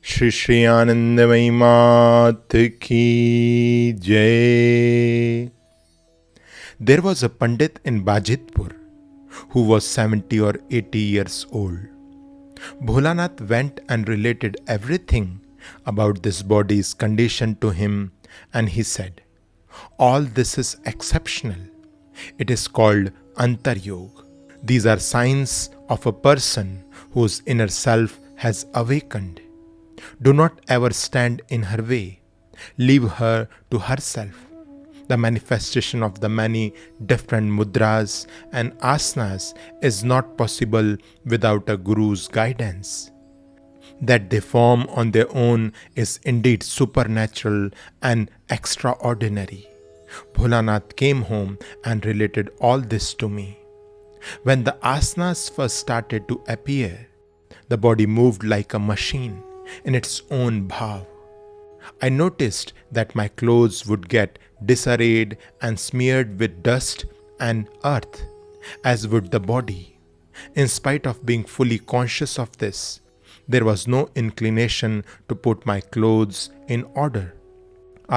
श्री श्री आनंदमयी मात की जय. There was a Pandit in Bajitpur who was 70 or 80 years old. Bholanath went and related everything about this body's condition to him, and he said, "All this is exceptional. It is called Antaryog. These are signs of a person whose inner self has awakened. Do not ever stand in her way. Leave her to herself. The manifestation of the many different mudras and asanas is not possible without a guru's guidance. That they form on their own is indeed supernatural and extraordinary." Bholanath came home and related all this to me. When the asanas first started to appear, the body moved like a machine in its own bhav. I noticed that my clothes would get disarrayed and smeared with dust and earth, as would the body. In spite of being fully conscious of this, there was no inclination to put my clothes in order.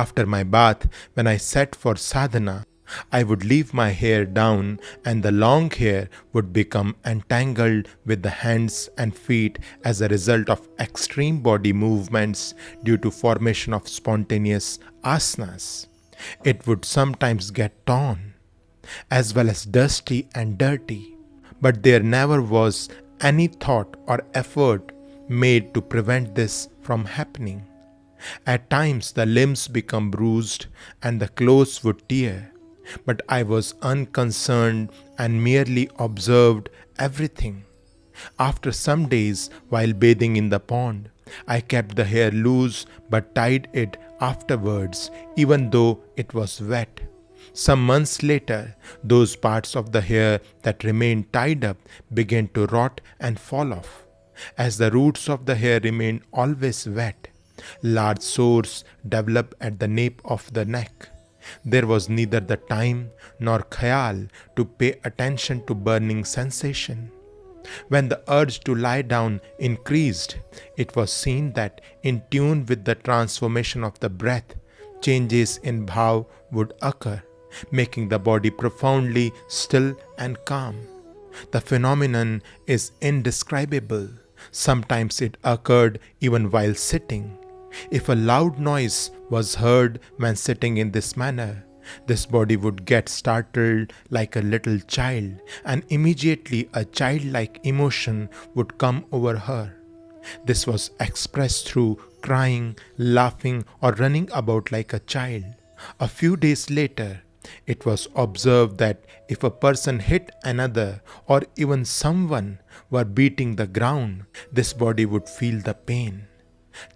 After my bath, when I sat for sadhana, I would leave my hair down, and the long hair would become entangled with the hands and feet as a result of extreme body movements due to formation of spontaneous asanas. It would sometimes get torn, as well as dusty and dirty, but there never was any thought or effort made to prevent this from happening. At times the limbs become bruised and the clothes would tear, but I was unconcerned and merely observed everything. After some days, while bathing in the pond, I kept the hair loose but tied it afterwards, even though it was wet. Some months later, those parts of the hair that remained tied up began to rot and fall off. As the roots of the hair remained always wet, large sores developed at the nape of the neck. There was neither the time nor khayal to pay attention to burning sensation. When the urge to lie down increased, it was seen that in tune with the transformation of the breath, changes in bhav would occur, making the body profoundly still and calm. The phenomenon is indescribable. Sometimes it occurred even while sitting. If a loud noise was heard when sitting in this manner, this body would get startled like a little child, and immediately a childlike emotion would come over her. This was expressed through crying, laughing, or running about like a child. A few days later, it was observed that if a person hit another or even someone were beating the ground, this body would feel the pain.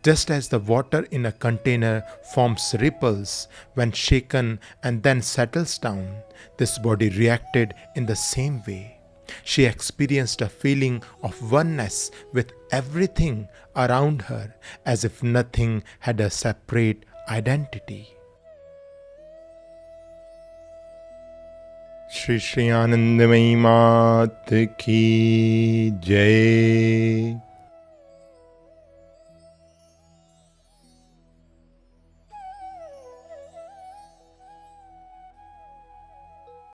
Just as the water in a container forms ripples when shaken and then settles down, this body reacted in the same way. She experienced a feeling of oneness with everything around her, as if nothing had a separate identity. Shri Shri आनंदमयी मात की जय.